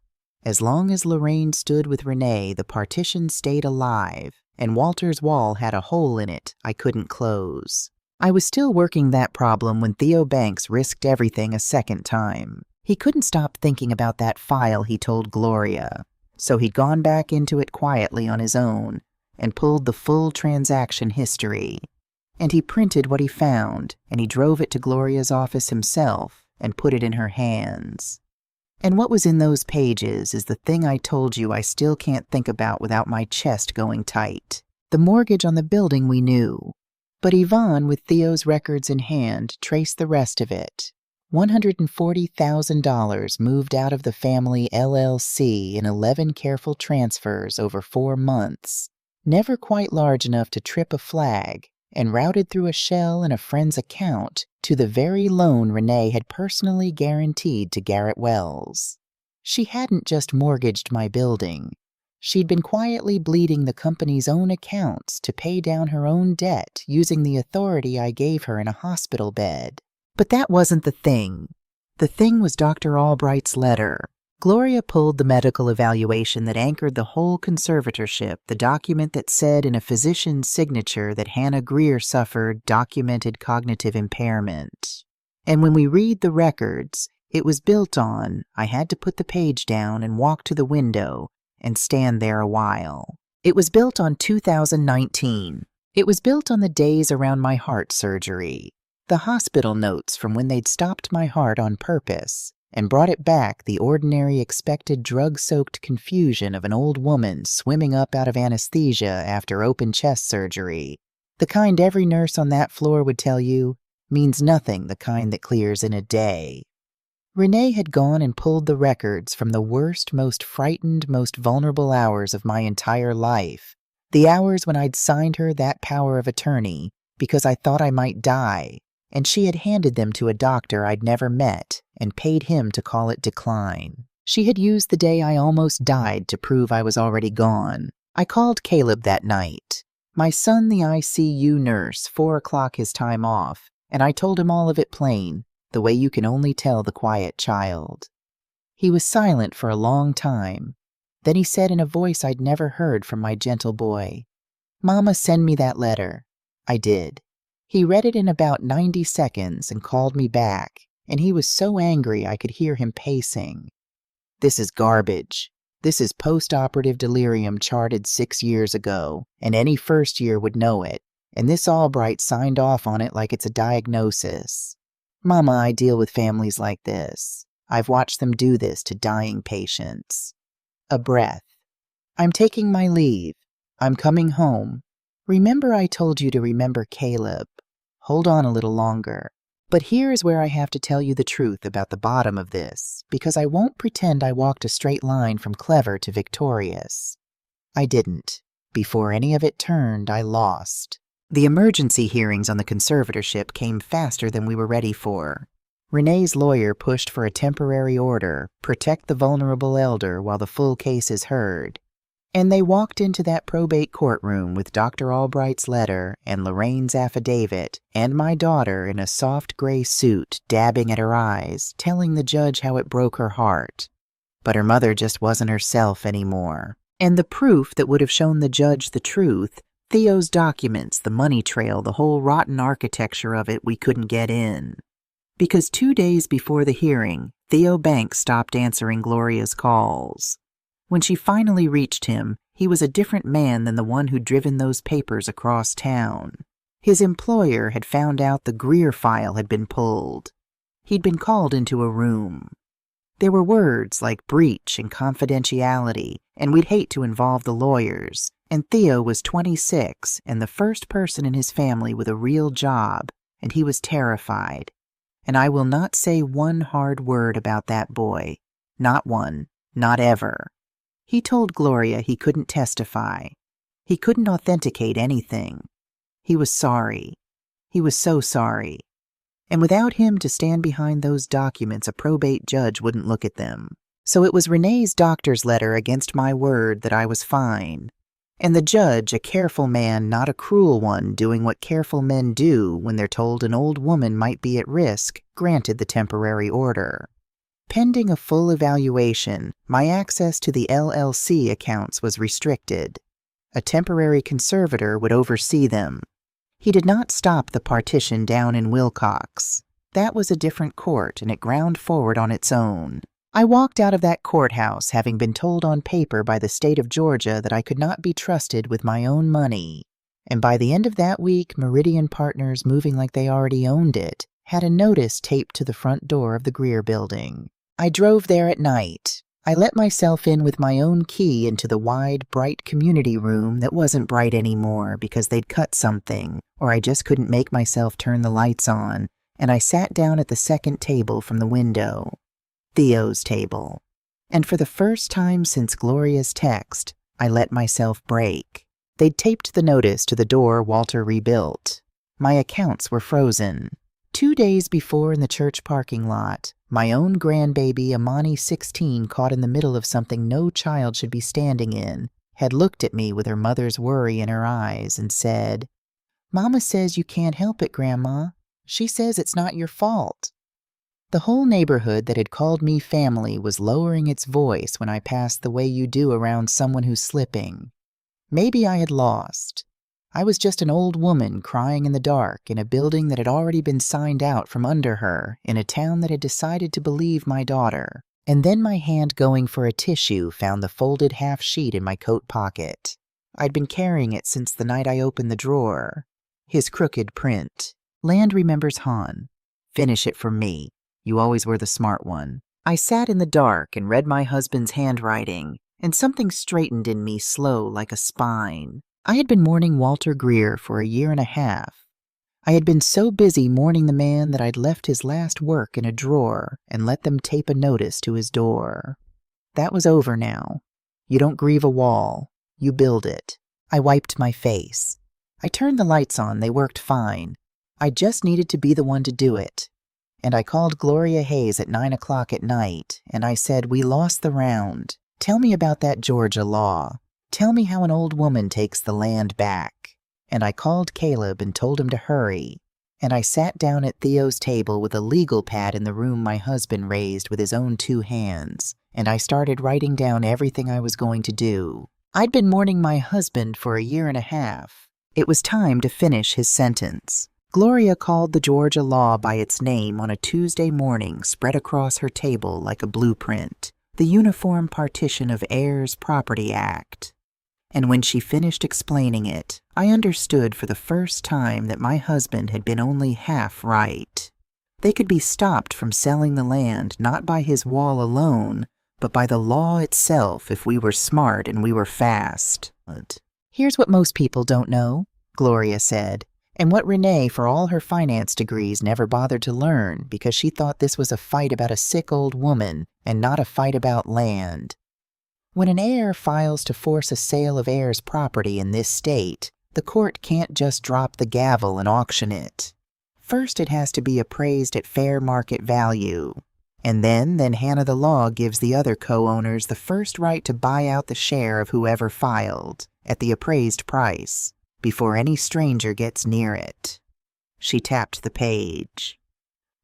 As long as Lorraine stood with Renee, the partition stayed alive, and Walter's wall had a hole in it I couldn't close. I was still working that problem when Theo Banks risked everything a second time. He couldn't stop thinking about that file he told Gloria, so he'd gone back into it quietly on his own and pulled the full transaction history. And he printed what he found, and he drove it to Gloria's office himself and put it in her hands. And what was in those pages is the thing I told you I still can't think about without my chest going tight. The mortgage on the building we knew, but Yvonne, with Theo's records in hand, traced the rest of it. $140,000 moved out of the family LLC in 11 careful transfers over 4 months, never quite large enough to trip a flag, and routed through a shell in a friend's account to the very loan Renee had personally guaranteed to Garrett Wells. She hadn't just mortgaged my building. She'd been quietly bleeding the company's own accounts to pay down her own debt using the authority I gave her in a hospital bed. But that wasn't the thing. The thing was Dr. Albright's letter. Gloria pulled the medical evaluation that anchored the whole conservatorship, the document that said in a physician's signature that Hannah Greer suffered documented cognitive impairment. And when we read the records it was built on, I had to put the page down and walk to the window and stand there a while. It was built on 2019. It was built on the days around my heart surgery. The hospital notes from when they'd stopped my heart on purpose and brought it back the ordinary expected drug-soaked confusion of an old woman swimming up out of anesthesia after open chest surgery. The kind every nurse on that floor would tell you means nothing the kind that clears in a day. Renee had gone and pulled the records from the worst, most frightened, most vulnerable hours of my entire life, the hours when I'd signed her that power of attorney because I thought I might die, and she had handed them to a doctor I'd never met and paid him to call it decline. She had used the day I almost died to prove I was already gone. I called Caleb that night. My son, the ICU nurse, 4 o'clock his time off, and I told him all of it plain, the way you can only tell the quiet child. He was silent for a long time. Then he said in a voice I'd never heard from my gentle boy, "Mama, send me that letter." I did. He read it in about 90 seconds and called me back, and he was so angry I could hear him pacing. "This is garbage. This is post-operative delirium charted 6 years ago, and any first year would know it, and this Albright signed off on it like it's a diagnosis. Mama, I deal with families like this. I've watched them do this to dying patients. A breath. I'm taking my leave. I'm coming home. Remember I told you to remember Caleb. Hold on a little longer. But here is where I have to tell you the truth about the bottom of this, because I won't pretend I walked a straight line from clever to victorious. I didn't. Before any of it turned, I lost. The emergency hearings on the conservatorship came faster than we were ready for. Renee's lawyer pushed for a temporary order, protect the vulnerable elder while the full case is heard. And they walked into that probate courtroom with Dr. Albright's letter and Lorraine's affidavit and my daughter in a soft gray suit dabbing at her eyes, telling the judge how it broke her heart. But her mother just wasn't herself anymore. And the proof that would have shown the judge the truth, Theo's documents, the money trail, the whole rotten architecture of it, we couldn't get in. Because 2 days before the hearing, Theo Banks stopped answering Gloria's calls. When she finally reached him, he was a different man than the one who'd driven those papers across town. His employer had found out the Greer file had been pulled. He'd been called into a room. There were words like breach and confidentiality, and we'd hate to involve the lawyers, and Theo was 26 and the first person in his family with a real job, and he was terrified. And I will not say one hard word about that boy. Not one. Not ever. He told Gloria he couldn't testify. He couldn't authenticate anything. He was sorry. He was so sorry. And without him to stand behind those documents, a probate judge wouldn't look at them. So it was Renee's doctor's letter against my word that I was fine. And the judge, a careful man, not a cruel one, doing what careful men do when they're told an old woman might be at risk, granted the temporary order. Pending a full evaluation, my access to the LLC accounts was restricted. A temporary conservator would oversee them. He did not stop the partition down in Wilcox. That was a different court, and it ground forward on its own. I walked out of that courthouse having been told on paper by the state of Georgia that I could not be trusted with my own money. And by the end of that week, Meridian Partners, moving like they already owned it, had a notice taped to the front door of the Greer building. I drove there at night. I let myself in with my own key into the wide, bright community room that wasn't bright anymore because they'd cut something, or I just couldn't make myself turn the lights on, and I sat down at the second table from the window. Theo's table. And for the first time since Gloria's text, I let myself break. They'd taped the notice to the door Walter rebuilt. My accounts were frozen. 2 days before in the church parking lot, my own grandbaby, Amani 16, caught in the middle of something no child should be standing in, had looked at me with her mother's worry in her eyes and said, "Mama says you can't help it, Grandma. She says it's not your fault." The whole neighborhood that had called me family was lowering its voice when I passed the way you do around someone who's slipping. Maybe I had lost. I was just an old woman crying in the dark in a building that had already been signed out from under her in a town that had decided to believe my daughter. And then my hand going for a tissue found the folded half sheet in my coat pocket. I'd been carrying it since the night I opened the drawer. His crooked print. Land remembers Han. Finish it for me. You always were the smart one. I sat in the dark and read my husband's handwriting, and something straightened in me slow like a spine. I had been mourning Walter Greer for a year and a half. I had been so busy mourning the man that I'd left his last work in a drawer and let them tape a notice to his door. That was over now. You don't grieve a wall. You build it. I wiped my face. I turned the lights on. They worked fine. I just needed to be the one to do it. And I called Gloria Hayes at 9 o'clock at night, and I said, "We lost the round. Tell me about that Georgia law. Tell me how an old woman takes the land back." And I called Caleb and told him to hurry. And I sat down at Theo's table with a legal pad in the room my husband raised with his own 2 hands, and I started writing down everything I was going to do. I'd been mourning my husband for a year and a half. It was time to finish his sentence. Gloria called the Georgia law by its name on a Tuesday morning spread across her table like a blueprint. the Uniform Partition of Heirs Property Act. And when she finished explaining it, I understood for the first time that my husband had been only half right. They could be stopped from selling the land not by his wall alone, but by the law itself if we were smart and we were fast. Here's what most people don't know, Gloria said, and what Renee, for all her finance degrees, never bothered to learn because she thought this was a fight about a sick old woman and not a fight about land. When an heir files to force a sale of heirs' property in this state, the court can't just drop the gavel and auction it. First, it has to be appraised at fair market value. And then Hannah the law gives the other co-owners the first right to buy out the share of whoever filed, at the appraised price, before any stranger gets near it. She tapped the page.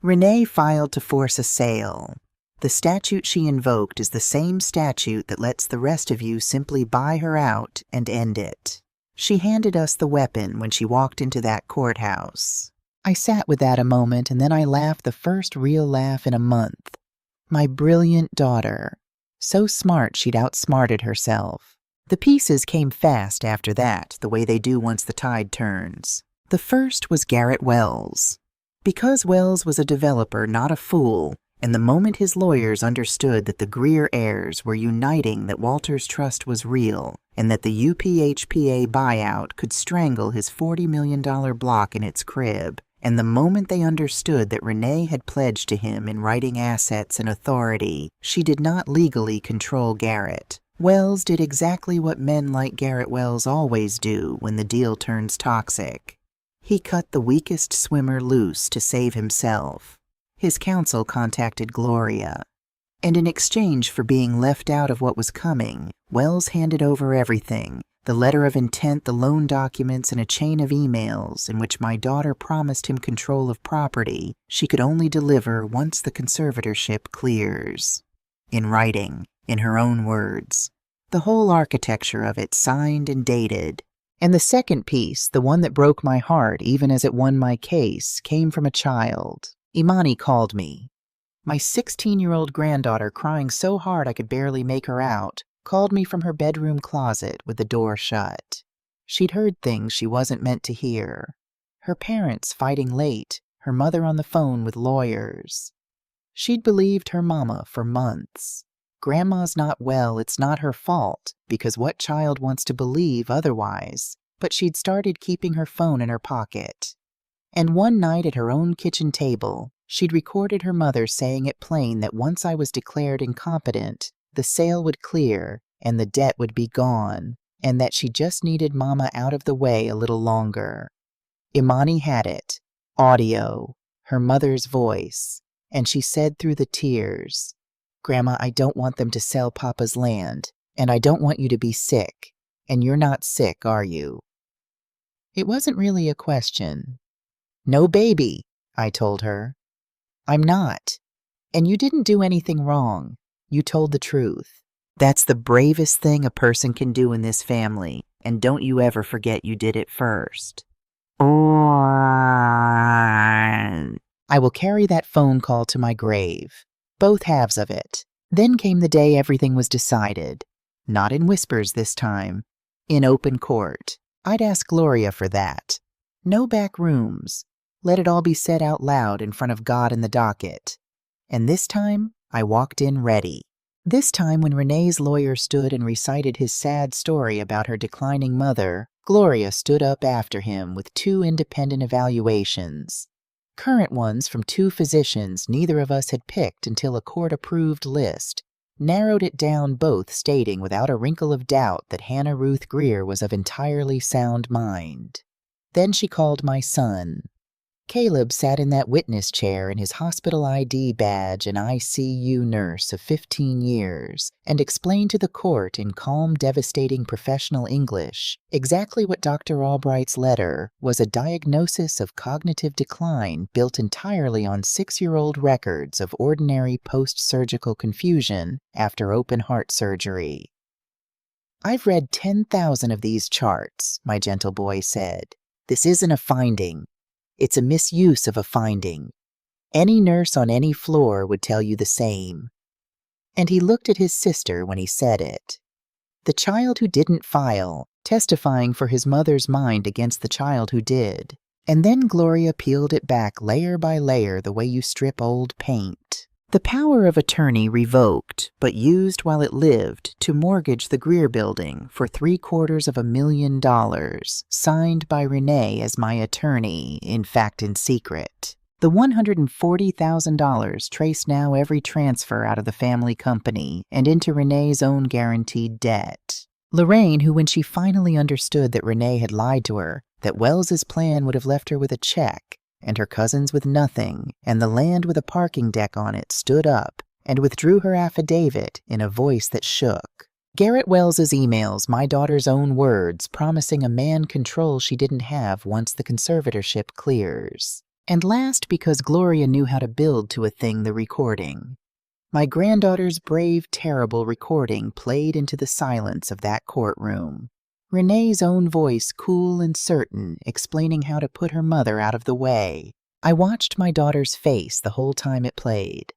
Renee filed to force a sale. The statute she invoked is the same statute that lets the rest of you simply buy her out and end it. She handed us the weapon when she walked into that courthouse. I sat with that a moment, and then I laughed the first real laugh in a month. My brilliant daughter. So smart she'd outsmarted herself. The pieces came fast after that, the way they do once the tide turns. The first was Garrett Wells. Because Wells was a developer, not a fool, and the moment his lawyers understood that the Greer heirs were uniting that Walter's trust was real and that the UPHPA buyout could strangle his $40 million block in its crib, and the moment they understood that Renee had pledged to him in writing assets and authority, she did not legally control Garrett. Wells did exactly what men like Garrett Wells always do when the deal turns toxic. He cut the weakest swimmer loose to save himself. His counsel contacted Gloria, and in exchange for being left out of what was coming, Wells handed over everything, the letter of intent, the loan documents, and a chain of emails in which my daughter promised him control of property she could only deliver once the conservatorship clears. In writing, in her own words. The whole architecture of it signed and dated. And the second piece, the one that broke my heart even as it won my case, came from a child. Imani called me. My 16-year-old granddaughter, crying so hard I could barely make her out, called me from her bedroom closet with the door shut. She'd heard things she wasn't meant to hear. Her parents fighting late, her mother on the phone with lawyers. She'd believed her mama for months. Grandma's not well, it's not her fault, because what child wants to believe otherwise? But she'd started keeping her phone in her pocket. And one night at her own kitchen table, she'd recorded her mother saying it plain that once I was declared incompetent, the sale would clear and the debt would be gone, and that she just needed Mama out of the way a little longer. Imani had it, audio, her mother's voice, and she said through the tears, "Grandma, I don't want them to sell Papa's land, and I don't want you to be sick, and you're not sick, are you?" It wasn't really a question. "No, baby," I told her. "I'm not. And you didn't do anything wrong. You told the truth. That's the bravest thing a person can do in this family, and don't you ever forget you did it first." I will carry that phone call to my grave, both halves of it. Then came the day everything was decided. Not in whispers this time. In open court. I'd ask Gloria for that. No back rooms. Let it all be said out loud in front of God and the docket. And this time, I walked in ready. This time, when Renee's lawyer stood and recited his sad story about her declining mother, Gloria stood up after him with 2 independent evaluations. Current ones from 2 physicians neither of us had picked until a court-approved list narrowed it down, both stating without a wrinkle of doubt that Hannah Ruth Greer was of entirely sound mind. Then she called my son. Caleb sat in that witness chair in his hospital ID badge and ICU nurse of 15 years and explained to the court in calm, devastating professional English exactly what Dr. Albright's letter was: a diagnosis of cognitive decline built entirely on 6-year-old records of ordinary post-surgical confusion after open heart surgery. "I've read 10,000 of these charts," my gentle boy said. "This isn't a finding. It's a misuse of a finding. Any nurse on any floor would tell you the same." And he looked at his sister when he said it. The child who didn't file, testifying for his mother's mind against the child who did. And then Gloria peeled it back layer by layer the way you strip old paint. The power of attorney revoked, but used while it lived to mortgage the Greer building for $750,000, signed by Renee as my attorney, in fact in secret. The $140,000 traced now every transfer out of the family company and into Renee's own guaranteed debt. Lorraine, who when she finally understood that Renee had lied to her, that Wells's plan would have left her with a check, and her cousins with nothing, and the land with a parking deck on it, stood up and withdrew her affidavit in a voice that shook. Garrett Wells's emails, my daughter's own words, promising a man control she didn't have once the conservatorship clears. And last, because Gloria knew how to build to a thing, the recording. My granddaughter's brave, terrible recording played into the silence of that courtroom. Renee's own voice, cool and certain, explaining how to put her mother out of the way. I watched my daughter's face the whole time it played.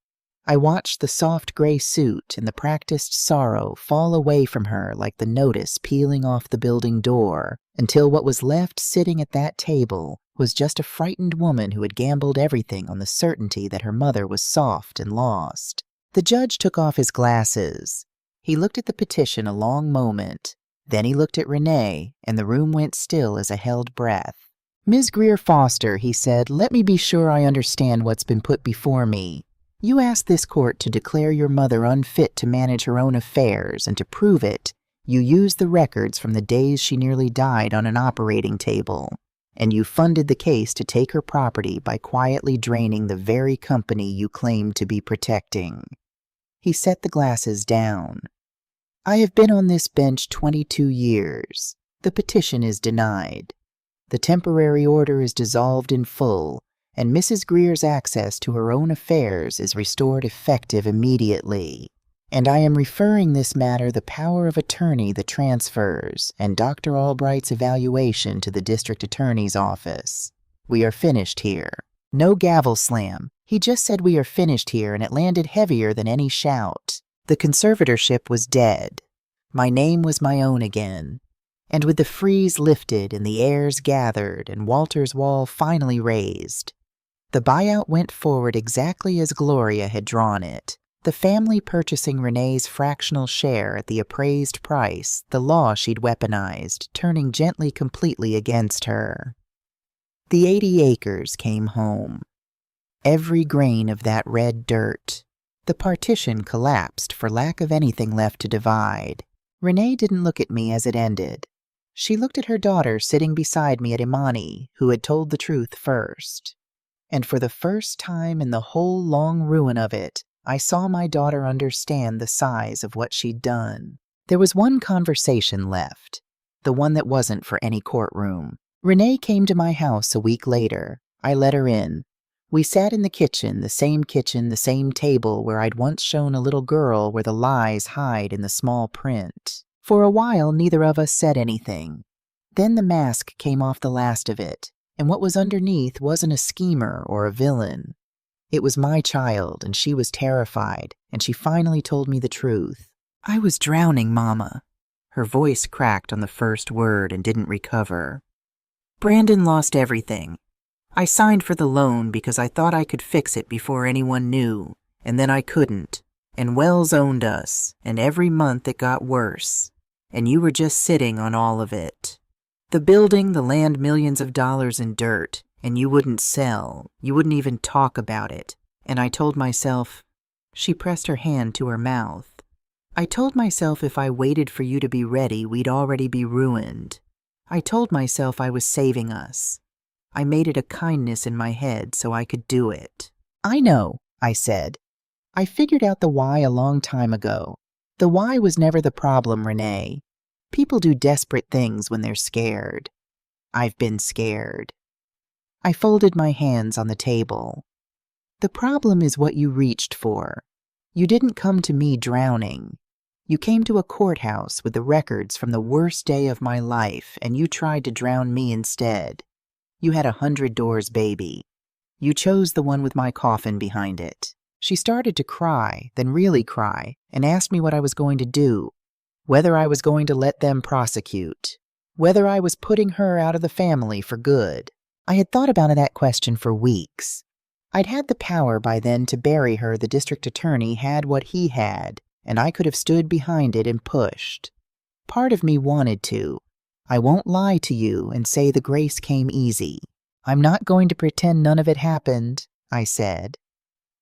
I watched the soft gray suit and the practiced sorrow fall away from her like the notice peeling off the building door, until what was left sitting at that table was just a frightened woman who had gambled everything on the certainty that her mother was soft and lost. The judge took off his glasses. He looked at the petition a long moment. Then he looked at Renee, and the room went still as a held breath. Ms. Greer Foster, he said, let me be sure I understand what's been put before me. You asked this court to declare your mother unfit to manage her own affairs, and to prove it, you used the records from the days she nearly died on an operating table. And you funded the case to take her property by quietly draining the very company you claimed to be protecting. He set the glasses down. I have been on this bench 22 years. The petition is denied. The temporary order is dissolved in full, and Mrs. Greer's access to her own affairs is restored effective immediately. And I am referring this matter the power of attorney, the transfers, and Dr. Albright's evaluation to the district attorney's office. We are finished here. No gavel slam. He just said we are finished here, and it landed heavier than any shout. The conservatorship was dead. My name was my own again. And with the freeze lifted and the heirs gathered and Walter's wall finally raised, the buyout went forward exactly as Gloria had drawn it. The family purchasing Renee's fractional share at the appraised price, the law she'd weaponized, turning gently completely against her. The 80 acres came home. Every grain of that red dirt. The partition collapsed for lack of anything left to divide. Renee didn't look at me as it ended. She looked at her daughter sitting beside me at Imani, who had told the truth first. And for the first time in the whole long ruin of it, I saw my daughter understand the size of what she'd done. There was one conversation left, the one that wasn't for any courtroom. Renee came to my house a week later. I let her in. We sat in the kitchen, the same table where I'd once shown a little girl where the lies hide in the small print. For a while, neither of us said anything. Then the mask came off the last of it, and what was underneath wasn't a schemer or a villain. It was my child, and she was terrified, and she finally told me the truth. I was drowning, Mama. Her voice cracked on the first word and didn't recover. Brandon lost everything. I signed for the loan because I thought I could fix it before anyone knew, and then I couldn't. And Wells owned us, and every month it got worse. And you were just sitting on all of it. The building, the land, millions of dollars in dirt. And you wouldn't sell. You wouldn't even talk about it. And I told myself, she pressed her hand to her mouth. I told myself if I waited for you to be ready, we'd already be ruined. I told myself I was saving us. I made it a kindness in my head so I could do it. I know, I said. I figured out the why a long time ago. The why was never the problem, Renee. People do desperate things when they're scared. I've been scared. I folded my hands on the table. The problem is what you reached for. You didn't come to me drowning. You came to a courthouse with the records from the worst day of my life, and you tried to drown me instead. You had 100 doors, baby. You chose the one with my coffin behind it. She started to cry, then really cry, and asked me what I was going to do, whether I was going to let them prosecute, whether I was putting her out of the family for good. I had thought about that question for weeks. I'd had the power by then to bury her. The district attorney had what he had, and I could have stood behind it and pushed. Part of me wanted to. I won't lie to you and say the grace came easy. I'm not going to pretend none of it happened, I said.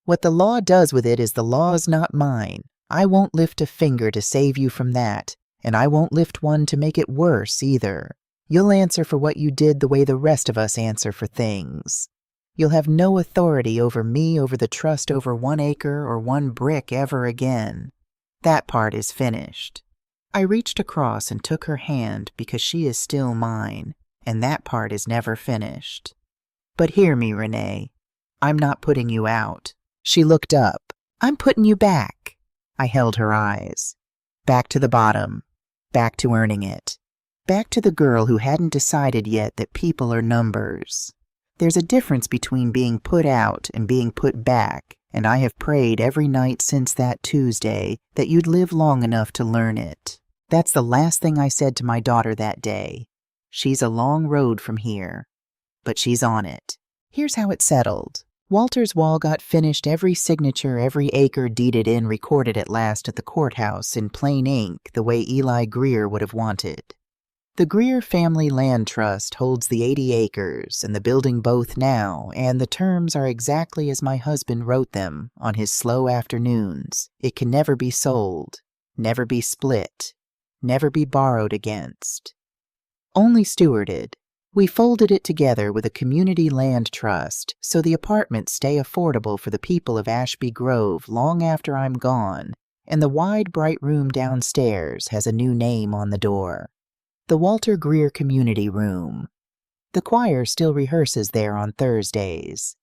What the law does with it is the law's not mine. I won't lift a finger to save you from that, and I won't lift one to make it worse either. You'll answer for what you did the way the rest of us answer for things. You'll have no authority over me, over the trust over 1 acre or 1 brick ever again. That part is finished. I reached across and took her hand because she is still mine, and that part is never finished. But hear me, Renee. I'm not putting you out. She looked up. I'm putting you back. I held her eyes. Back to the bottom. Back to earning it. Back to the girl who hadn't decided yet that people are numbers. There's a difference between being put out and being put back, and I have prayed every night since that Tuesday that you'd live long enough to learn it. That's the last thing I said to my daughter that day. She's a long road from here, but she's on it. Here's how it settled. Walter's wall got finished, every signature, every acre deeded in, recorded at last at the courthouse in plain ink, the way Eli Greer would have wanted. The Greer Family Land Trust holds the 80 acres and the building both now, and the terms are exactly as my husband wrote them on his slow afternoons. It can never be sold, never be split, never be borrowed against. Only stewarded. We folded it together with a community land trust so the apartments stay affordable for the people of Ashby Grove long after I'm gone, and the wide, bright room downstairs has a new name on the door. The Walter Greer Community Room. The choir still rehearses there on Thursdays.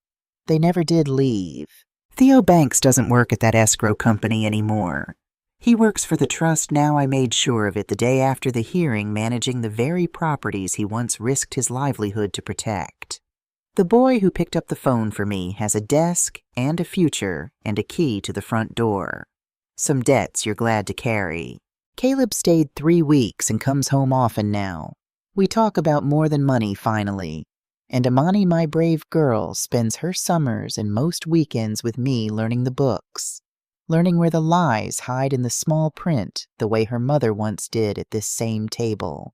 They never did leave. Theo Banks doesn't work at that escrow company anymore. He works for the trust now. I made sure of it the day after the hearing, managing the very properties he once risked his livelihood to protect. The boy who picked up the phone for me has a desk and a future and a key to the front door. Some debts you're glad to carry. Caleb stayed 3 weeks and comes home often now. We talk about more than money finally. And Amani, my brave girl, spends her summers and most weekends with me learning the books. Learning where the lies hide in the small print, the way her mother once did at this same table.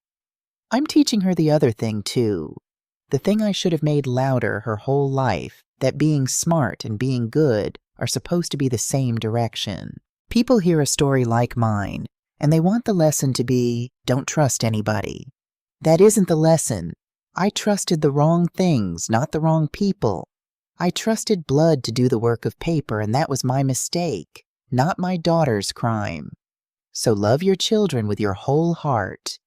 I'm teaching her the other thing, too. The thing I should have made louder her whole life, that being smart and being good are supposed to be the same direction. People hear a story like mine, and they want the lesson to be, don't trust anybody. That isn't the lesson. I trusted the wrong things, not the wrong people. I trusted blood to do the work of paper, and that was my mistake, not my daughter's crime. So love your children with your whole heart,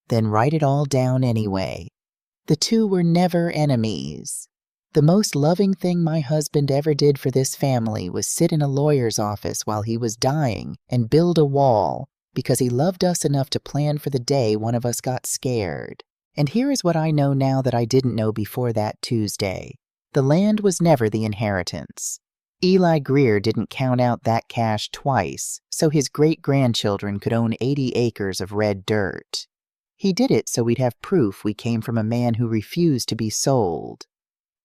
then write it all down anyway. The two were never enemies. The most loving thing my husband ever did for this family was sit in a lawyer's office while he was dying and build a wall, because he loved us enough to plan for the day one of us got scared. And here is what I know now that I didn't know before that Tuesday. The land was never the inheritance. Eli Greer didn't count out that cash twice, so his great-grandchildren could own 80 acres of red dirt. He did it so we'd have proof we came from a man who refused to be sold.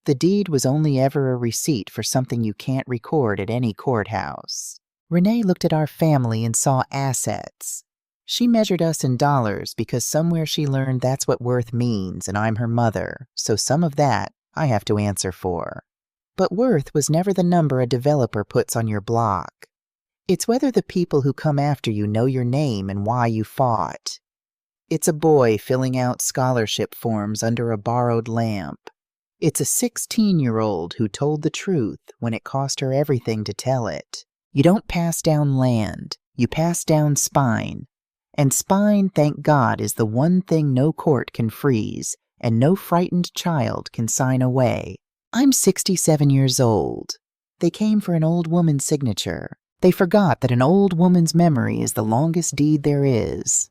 The deed was only ever a receipt for something you can't record at any courthouse. Renee looked at our family and saw assets. She measured us in dollars because somewhere she learned that's what worth means, and I'm her mother, so some of that I have to answer for. But worth was never the number a developer puts on your block. It's whether the people who come after you know your name and why you fought. It's a boy filling out scholarship forms under a borrowed lamp. It's a 16-year-old who told the truth when it cost her everything to tell it. You don't pass down land, you pass down spine. And spine, thank God, is the one thing no court can freeze, and no frightened child can sign away. I'm 67 years old. They came for an old woman's signature. They forgot that an old woman's memory is the longest deed there is.